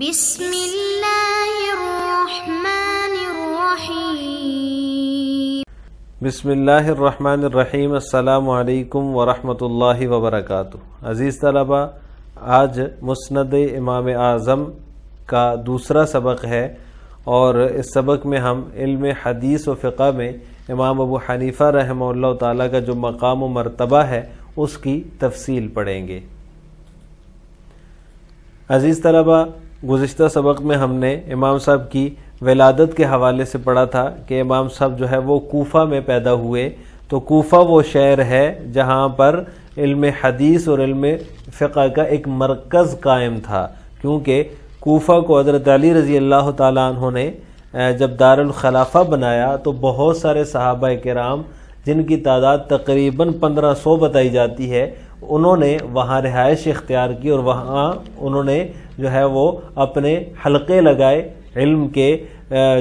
بسم اللہ الرحمن الرحیم۔ بسم اللہ الرحمن الرحیم۔ السلام علیکم ورحمۃ اللہ وبرکاتہ۔ عزیز طلبہ، آج مسند امام اعظم کا دوسرا سبق ہے، اور اس سبق میں ہم علم حدیث و فقہ میں امام ابو حنیفہ رحمہ اللہ تعالیٰ کا جو مقام و مرتبہ ہے اس کی تفصیل پڑھیں گے۔ عزیز طلبہ، گزشتہ سبق میں ہم نے امام صاحب کی ولادت کے حوالے سے پڑھا تھا کہ امام صاحب جو ہے وہ کوفہ میں پیدا ہوئے، تو کوفہ وہ شہر ہے جہاں پر علم حدیث اور علم فقہ کا ایک مرکز قائم تھا، کیونکہ کوفہ کو حضرت علی رضی اللہ تعالیٰ عنہ نے جب دارالخلافہ بنایا تو بہت سارے صحابہ کرام جن کی تعداد تقریباً 1500 بتائی جاتی ہے، انہوں نے وہاں رہائش اختیار کی، اور وہاں انہوں نے جو ہے وہ اپنے حلقے لگائے علم کے،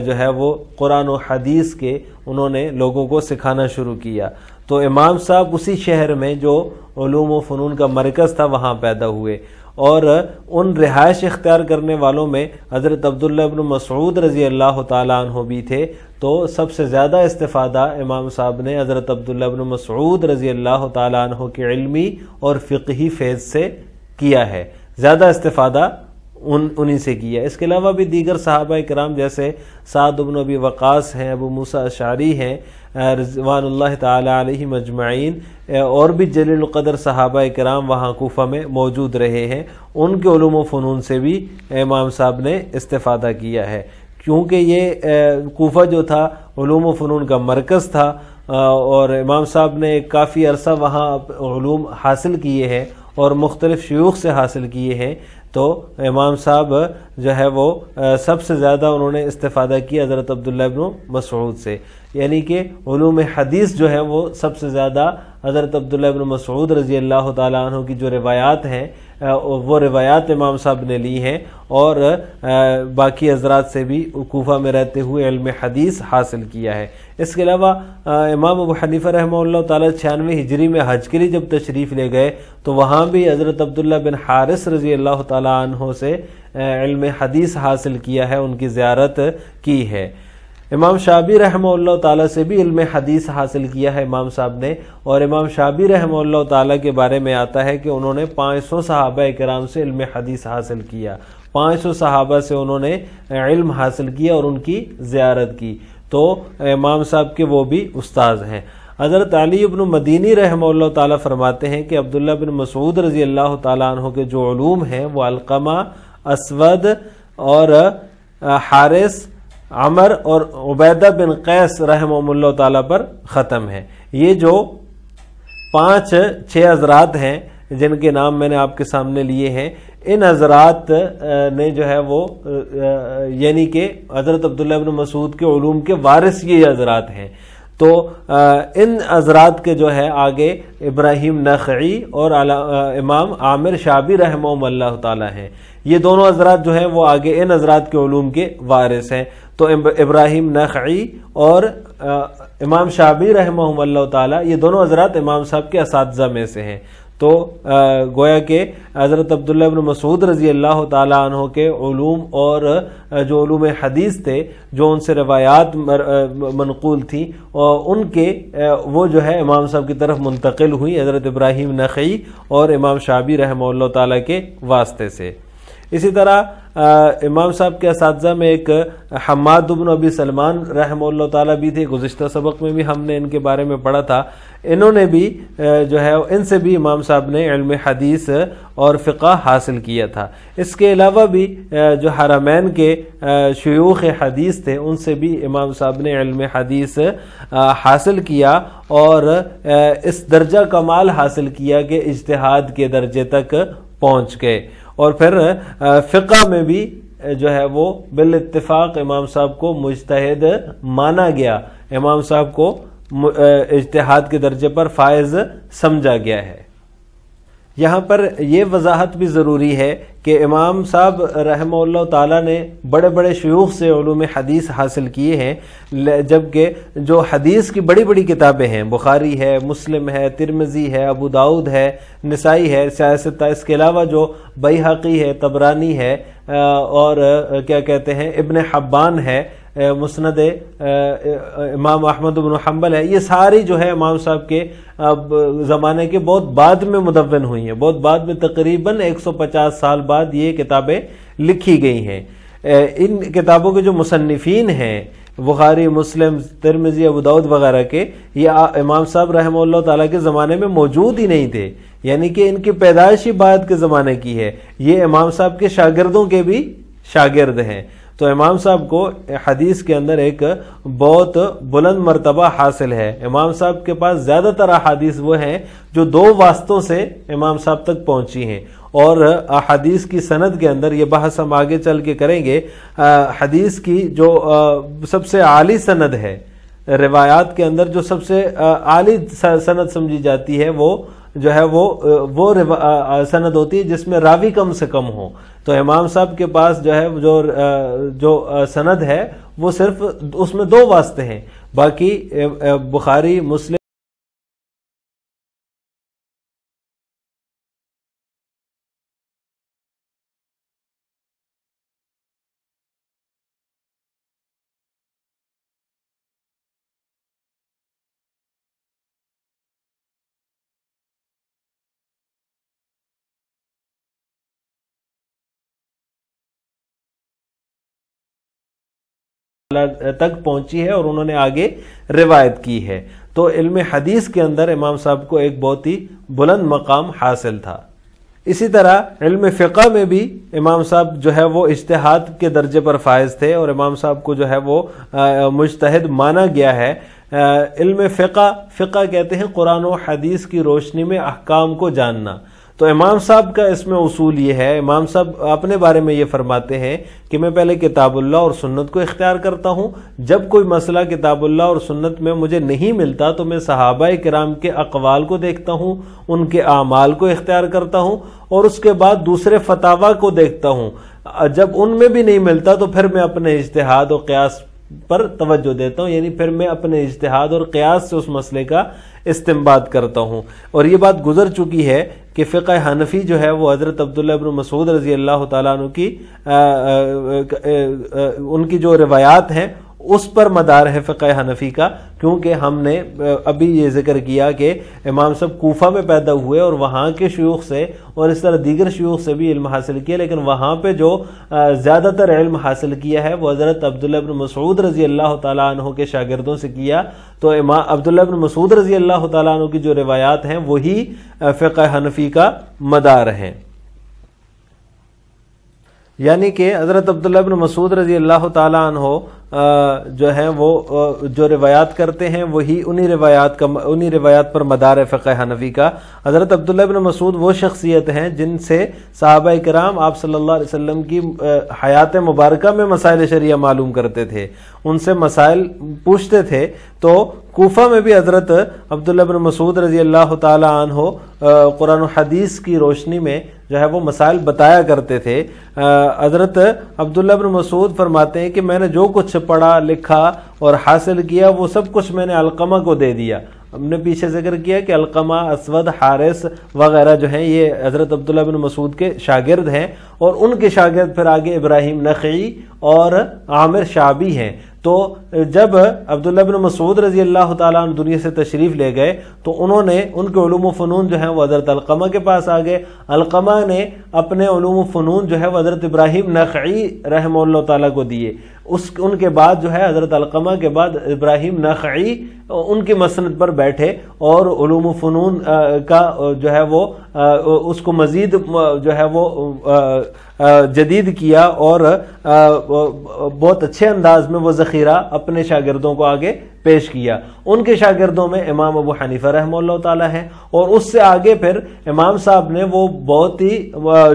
جو ہے وہ قرآن و حدیث کے انہوں نے لوگوں کو سکھانا شروع کیا۔ تو امام صاحب اسی شہر میں جو علوم و فنون کا مرکز تھا وہاں پیدا ہوئے، اور ان رہائش اختیار کرنے والوں میں حضرت عبداللہ ابن مسعود رضی اللہ تعالیٰ عنہ بھی تھے۔ تو سب سے زیادہ استفادہ امام صاحب نے حضرت عبداللہ ابن مسعود رضی اللہ تعالیٰ عنہ کے علمی اور فقہی فیض سے کیا ہے، زیادہ استفادہ انہی سے کیا۔ اس کے علاوہ بھی دیگر صحابہ کرام جیسے سعد بن ابی وقاص ہیں، ابو موسیٰ اشعری ہیں رضوان اللہ تعالی علیہم اجمعین، اور بھی جلیل القدر صحابہ کرام وہاں کوفہ میں موجود رہے ہیں، ان کے علوم و فنون سے بھی امام صاحب نے استفادہ کیا ہے، کیونکہ یہ کوفہ جو تھا علوم و فنون کا مرکز تھا، اور امام صاحب نے کافی عرصہ وہاں علوم حاصل کیے ہیں اور مختلف شیوخ سے حاصل کیے ہیں۔ تو امام صاحب جو ہے وہ سب سے زیادہ انہوں نے استفادہ کیا حضرت عبداللہ ابن مسعود سے، یعنی کہ علوم حدیث جو ہے وہ سب سے زیادہ حضرت عبداللہ ابن مسعود رضی اللہ تعالیٰ عنہ کی جو روایات ہیں وہ روایات امام صاحب نے لی ہیں، اور باقی حضرات سے بھی کوفہ میں رہتے ہوئے علم حدیث حاصل کیا ہے۔ اس کے علاوہ امام ابو حنیفہ رحمہ اللہ تعالیٰ 96 ہجری میں حج کے لیے جب تشریف لے گئے تو وہاں بھی حضرت عبداللہ بن حارث رضی اللہ تعالیٰ عنہ سے علم حدیث حاصل کیا ہے، ان کی زیارت کی ہے۔ امام شعبی رحمہ اللہ تعالیٰ سے بھی علم حدیث حاصل کیا ہے امام صاحب نے، اور امام شعبی رحمہ اللہ تعالیٰ کے بارے میں آتا ہے کہ انہوں نے 500 صحابہ کرام سے علم حدیث حاصل کیا، 500 صحابہ سے انہوں نے علم حاصل کیا اور ان کی زیارت کی، تو امام صاحب کے وہ بھی استاذ ہیں۔ حضرت علی ابن مدینی رحمہ اللہ تعالیٰ فرماتے ہیں کہ عبداللہ بن مسعود رضی اللہ تعالیٰ عنہ کے جو علوم ہیں وہ علقمہ، اسود اور حارث، عمر اور عبیدہ بن قیس رحمہ اللہ تعالیٰ پر ختم ہے۔ یہ جو 5-6 حضرات ہیں جن کے نام میں نے آپ کے سامنے لیے ہیں، ان حضرات نے جو ہے وہ یعنی کہ حضرت عبداللہ بن مسعود کے علوم کے وارث یہ حضرات ہیں۔ تو ان حضرات کے جو ہے آگے ابراہیم نخعی اور امام عامر شعبی رحمہ اللہ تعالیٰ ہیں، یہ دونوں حضرات جو ہیں وہ آگے ان حضرات کے علوم کے وارث ہیں۔ تو ابراہیم نخعی اور امام شعبی رحمہ اللہ تعالیٰ یہ دونوں حضرات امام صاحب کے اساتذہ میں سے ہیں۔ تو گویا کہ حضرت عبداللہ بن مسعود رضی اللہ تعالیٰ عنہ کے علوم اور جو علوم حدیث تھے جو ان سے روایات منقول تھیں، اور ان کے وہ جو ہے امام صاحب کی طرف منتقل ہوئی حضرت ابراہیم نخعی اور امام شعبی رحمہ اللہ تعالیٰ کے واسطے سے۔ اسی طرح امام صاحب کے اساتذہ میں ایک حماد بن ابی سلمان رحمہ اللہ تعالیٰ بھی تھے، گزشتہ سبق میں بھی ہم نے ان کے بارے میں پڑھا تھا، انہوں نے بھی جو ہے ان سے بھی امام صاحب نے علم حدیث اور فقہ حاصل کیا تھا۔ اس کے علاوہ بھی جو حرمین کے شیوخ حدیث تھے ان سے بھی امام صاحب نے علم حدیث حاصل کیا، اور اس درجہ کمال حاصل کیا کہ اجتہاد کے درجے تک پہنچ گئے، اور پھر فقہ میں بھی جو ہے وہ بالاتفاق امام صاحب کو مجتہد مانا گیا، امام صاحب کو اجتہاد کے درجے پر فائز سمجھا گیا ہے۔ یہاں پر یہ وضاحت بھی ضروری ہے کہ امام صاحب رحمہ اللہ تعالیٰ نے بڑے بڑے شیوخ سے علوم حدیث حاصل کیے ہیں، جبکہ جو حدیث کی بڑی بڑی کتابیں ہیں، بخاری ہے، مسلم ہے، ترمذی ہے، ابو داؤد ہے، نسائی ہے، سیاستہ، اس کے علاوہ جو بیہقی ہے، طبرانی ہے، اور کیا کہتے ہیں ابن حبان ہے، مسند امام احمد بن حنبل ہے، یہ ساری جو ہے امام صاحب کے زمانے کے بہت بعد میں مدون ہوئی ہیں، بہت بعد میں، تقریباً 150 سال بعد یہ کتابیں لکھی گئی ہیں۔ ان کتابوں کے جو مصنفین ہیں، بخاری، مسلم، ترمذی، ابو داؤد وغیرہ کے، یہ امام صاحب رحمہ اللہ تعالیٰ کے زمانے میں موجود ہی نہیں تھے، یعنی کہ ان کی پیدائش ہی بعد کے زمانے کی ہے، یہ امام صاحب کے شاگردوں کے بھی شاگرد ہیں۔ تو امام صاحب کو حدیث کے اندر ایک بہت بلند مرتبہ حاصل ہے۔ امام صاحب کے پاس زیادہ تر احادیث وہ ہیں جو 2 واسطوں سے امام صاحب تک پہنچی ہیں، اور احادیث کی سند کے اندر، یہ بحث ہم آگے چل کے کریں گے، حدیث کی جو سب سے عالی سند ہے، روایات کے اندر جو سب سے عالی سند سمجھی جاتی ہے، وہ جو ہے وہ سند ہوتی ہے جس میں راوی کم سے کم ہو۔ تو امام صاحب کے پاس جو ہے جو سند ہے وہ صرف اس میں 2 واسطے ہیں، باقی بخاری، مسلم، تک پہنچی ہے اور انہوں نے آگے روایت کی ہے۔ تو علم حدیث کے اندر امام صاحب کو ایک بہت ہی بلند مقام حاصل تھا۔ اسی طرح علم فقہ میں بھی امام صاحب جو ہے وہ اجتہاد کے درجے پر فائز تھے، اور امام صاحب کو جو ہے وہ مجتہد مانا گیا ہے۔ علم فقہ کہتے ہیں قرآن و حدیث کی روشنی میں احکام کو جاننا۔ تو امام صاحب کا اس میں اصول یہ ہے، امام صاحب اپنے بارے میں یہ فرماتے ہیں کہ میں پہلے کتاب اللہ اور سنت کو اختیار کرتا ہوں، جب کوئی مسئلہ کتاب اللہ اور سنت میں مجھے نہیں ملتا تو میں صحابہ کرام کے اقوال کو دیکھتا ہوں، ان کے اعمال کو اختیار کرتا ہوں، اور اس کے بعد دوسرے فتاوی کو دیکھتا ہوں۔ جب ان میں بھی نہیں ملتا تو پھر میں اپنے اجتہاد و قیاس پر توجہ دیتا ہوں، یعنی پھر میں اپنے اجتہاد اور قیاس سے اس مسئلے کا استنباط کرتا ہوں۔ اور یہ بات گزر چکی ہے کہ فقہ حنفی جو ہے وہ حضرت عبداللہ ابن مسعود رضی اللہ تعالیٰ عنہ کی ان کی جو روایات ہیں اس پر مدار ہے فقہ حنفی کا، کیونکہ ہم نے ابھی یہ ذکر کیا کہ امام صاحب کوفہ میں پیدا ہوئے اور وہاں کے شیوخ سے اور اس طرح دیگر شیوخ سے بھی علم حاصل کیا، لیکن وہاں پہ جو زیادہ تر علم حاصل کیا ہے وہ حضرت عبداللہ ابن مسعود رضی اللہ تعالیٰ عنہ کے شاگردوں سے کیا۔ تو امام عبداللہ ابن مسعود رضی اللہ تعالیٰ عنہ کی جو روایات ہیں وہی فقہ حنفی کا مدار ہیں، یعنی کہ حضرت عبداللہ ابن مسعود رضی اللہ تعالیٰ عنہ جو ہیں وہ جو روایات کرتے ہیں وہی انہی روایات پر مدار ہے فقہ حنفی کا۔ حضرت عبداللہ ابن مسعود وہ شخصیت ہیں جن سے صحابہ کرام آپ صلی اللہ علیہ وسلم کی حیات مبارکہ میں مسائل شریعہ معلوم کرتے تھے، ان سے مسائل پوچھتے تھے۔ تو کوفہ میں بھی حضرت عبداللہ ابن مسعود رضی اللہ تعالیٰ عنہ قرآن و حدیث کی روشنی میں جو ہے وہ مسائل بتایا کرتے تھے۔ حضرت عبداللہ ابن مسعود فرماتے ہیں کہ میں نے جو کچھ پڑھا، لکھا اور حاصل کیا وہ سب کچھ میں نے علقمہ کو دے دیا۔ ہم نے پیچھے ذکر کیا کہ علقمہ، اسود، حارث وغیرہ جو ہیں یہ حضرت عبداللہ بن مسعود کے شاگرد ہیں، اور ان کے شاگرد پھر آگے ابراہیم نخعی اور عامر شعبی ہیں۔ تو جب عبداللہ بن مسعود رضی اللہ تعالیٰ عنہ دنیا سے تشریف لے گئے تو انہوں نے ان کے علوم و فنون جو ہیں وہ حضرت علقمہ کے پاس آ گئے۔ علقمہ نے اپنے علوم و فنون جو ہے وہ حضرت ابراہیم نخعی رحمہ اللہ تعالیٰ کو دیے۔ ان کے بعد جو ہے حضرت علقمہ کے بعد ابراہیم نخعی ان کی مسند پر بیٹھے اور علوم و فنون کا جو ہے وہ اس کو مزید جو ہے وہ جدید کیا، اور بہت اچھے انداز میں وہ ذخیرہ اپنے شاگردوں کو آگے پیش کیا۔ ان کے شاگردوں میں امام ابو حنیفہ رحمہ اللہ تعالیٰ ہیں، اور اس سے آگے پھر امام صاحب نے وہ بہت ہی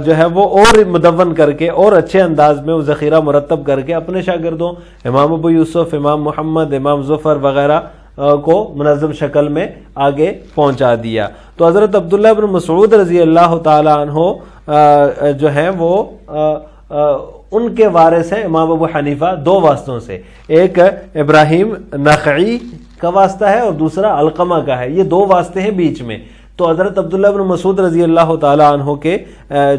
جو ہے وہ اور مدون کر کے اور اچھے انداز میں وہ ذخیرہ مرتب کر کے اپنے شاگردوں امام ابو یوسف، امام محمد، امام ظفر وغیرہ کو منظم شکل میں آگے پہنچا دیا۔ تو حضرت عبداللہ بن مسعود رضی اللہ تعالی عنہ جو ہیں وہ ان کے وارث ہیں امام ابو حنیفہ دو واسطوں سے، ایک ابراہیم نخعی کا واسطہ ہے اور دوسرا علقمہ کا ہے، یہ دو واسطے ہیں بیچ میں۔ تو حضرت عبداللہ بن مسعود رضی اللہ تعالی عنہ کے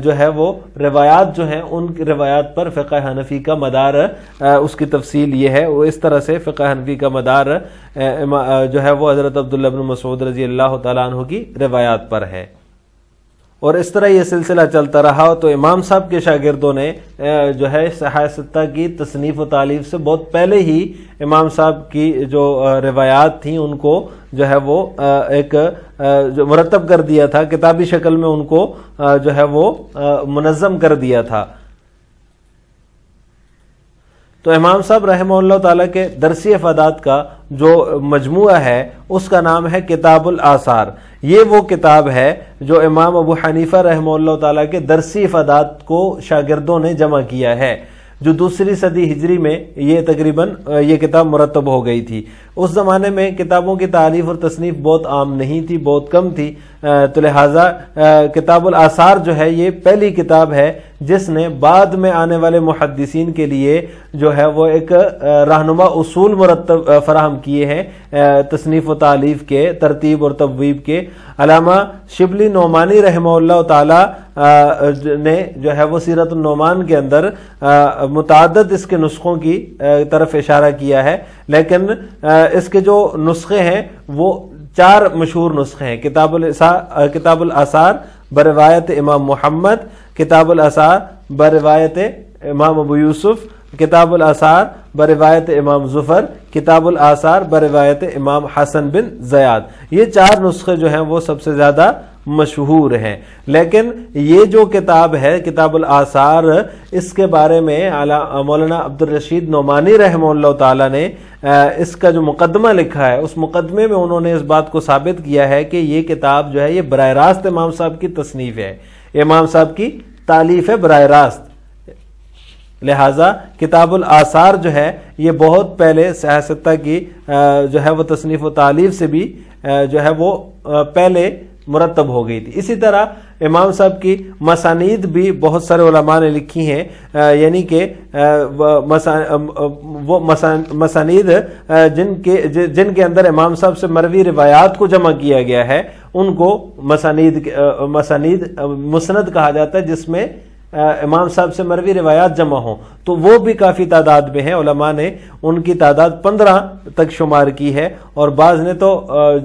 جو ہے وہ روایات جو ہیں ان کی روایات پر فقہ حنفی کا مدار، اس کی تفصیل یہ ہے، وہ اس طرح سے فقہ حنفی کا مدار جو ہے وہ حضرت عبداللہ بن مسعود رضی اللہ تعالی عنہ کی روایات پر ہے۔ اور اس طرح یہ سلسلہ چلتا رہا تو امام صاحب کے شاگردوں نے جو ہے صحاح ستہ کی تصنیف و تالیف سے بہت پہلے ہی امام صاحب کی جو روایات تھیں ان کو جو ہے وہ ایک جو مرتب کر دیا تھا، کتابی شکل میں ان کو جو ہے وہ منظم کر دیا تھا۔ تو امام صاحب رحمہ اللہ تعالیٰ کے درسی افادات کا جو مجموعہ ہے اس کا نام ہے کتاب الآثار۔ یہ وہ کتاب ہے جو امام ابو حنیفہ رحمہ اللہ تعالیٰ کے درسی افادات کو شاگردوں نے جمع کیا ہے، جو دوسری صدی ہجری میں یہ تقریباً یہ کتاب مرتب ہو گئی تھی۔ اس زمانے میں کتابوں کی تعریف اور تصنیف بہت عام نہیں تھی، بہت کم تھی، تو لہٰذا کتاب الآثار جو ہے یہ پہلی کتاب ہے جس نے بعد میں آنے والے محدثین کے لیے جو ہے وہ ایک رہنما اصول مرتب فراہم کیے ہیں تصنیف و تالیف کے، ترتیب اور تبویب کے۔ علامہ شبلی نعمانی رحمہ اللہ تعالی نے جو ہے وہ سیرت النعمان کے اندر متعدد اس کے نسخوں کی طرف اشارہ کیا ہے، لیکن اس کے جو نسخے ہیں وہ 4 مشہور نسخے ہیں: کتاب الآثار بروایت امام محمد، کتاب الآثار بروایت امام ابو یوسف، کتاب الآثار بروایت امام ظفر، کتاب الآثار بروایت امام حسن بن زیاد۔ یہ 4 نسخے جو ہیں وہ سب سے زیادہ مشہور ہیں، لیکن یہ جو کتاب ہے کتاب الآثار، اس کے بارے میں مولانا عبدالرشید نعمانی رحمہ اللہ تعالی نے اس کا جو مقدمہ لکھا ہے اس مقدمے میں انہوں نے اس بات کو ثابت کیا ہے کہ یہ کتاب جو ہے یہ براہ راست امام صاحب کی تصنیف ہے، امام صاحب کی تالیف ہے براہ راست۔ لہٰذا کتاب الآثار جو ہے یہ بہت پہلے صحاح ستہ کی جو ہے وہ تصنیف و تالیف سے بھی جو ہے وہ پہلے مرتب ہو گئی تھی۔ اسی طرح امام صاحب کی مسانید بھی بہت سارے علماء نے لکھی ہیں، یعنی کہ وہ مسانید جن کے اندر امام صاحب سے مروی روایات کو جمع کیا گیا ہے ان کو مسانید مسند کہا جاتا ہے، جس میں امام صاحب سے مروی روایات جمع ہوں، تو وہ بھی کافی تعداد میں ہیں۔ علماء نے ان کی تعداد 15 تک شمار کی ہے، اور بعض نے تو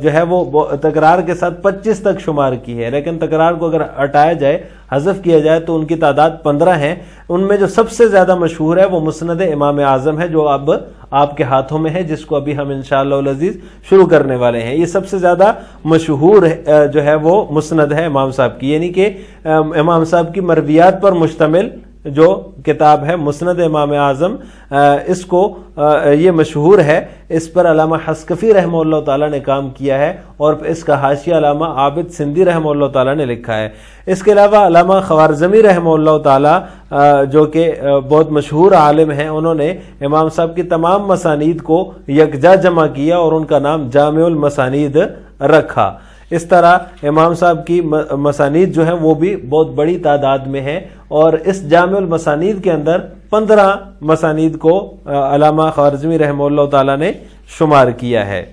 جو ہے وہ تکرار کے ساتھ 25 تک شمار کی ہے، لیکن تکرار کو اگر ہٹایا جائے، حذف کیا جائے تو ان کی تعداد 15 ہیں۔ ان میں جو سب سے زیادہ مشہور ہے وہ مسند امام اعظم ہے، جو اب آپ کے ہاتھوں میں ہے، جس کو ابھی ہم انشاءاللہ العزیز شروع کرنے والے ہیں۔ یہ سب سے زیادہ مشہور جو ہے وہ مسند ہے امام صاحب کی، یعنی کہ امام صاحب کی مرویات پر مشتمل جو کتاب ہے مسند امام اعظم، اس کو یہ مشہور ہے۔ اس پر علامہ حسکفی رحمہ اللہ تعالیٰ نے کام کیا ہے، اور اس کا حاشیہ علامہ عابد سندھی رحمہ اللہ تعالیٰ نے لکھا ہے۔ اس کے علاوہ علامہ خوارزمی رحمہ اللہ تعالیٰ جو کہ بہت مشہور عالم ہیں، انہوں نے امام صاحب کی تمام مسانید کو یکجا جمع کیا اور ان کا نام جامع المسانید رکھا۔ اس طرح امام صاحب کی مسانید جو ہیں وہ بھی بہت بڑی تعداد میں ہیں، اور اس جامع المسانید کے اندر 15 مسانید کو علامہ خوارزمی رحمہ اللہ تعالی نے شمار کیا ہے۔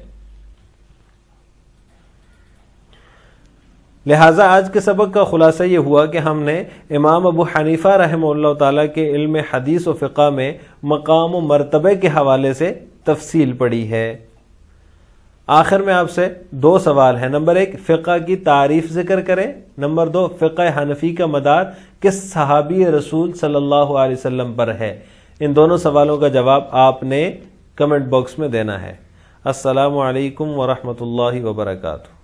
لہٰذا آج کے سبق کا خلاصہ یہ ہوا کہ ہم نے امام ابو حنیفہ رحمہ اللہ تعالی کے علم حدیث و فقہ میں مقام و مرتبے کے حوالے سے تفصیل پڑھی ہے۔ آخر میں آپ سے 2 سوال ہیں۔ نمبر 1 فقہ کی تعریف ذکر کریں، نمبر 2 فقہ حنفی کا مدار کس صحابی رسول صلی اللہ علیہ وسلم پر ہے۔ ان دونوں سوالوں کا جواب آپ نے کمنٹ باکس میں دینا ہے۔ السلام علیکم ورحمۃ اللہ وبرکاتہ۔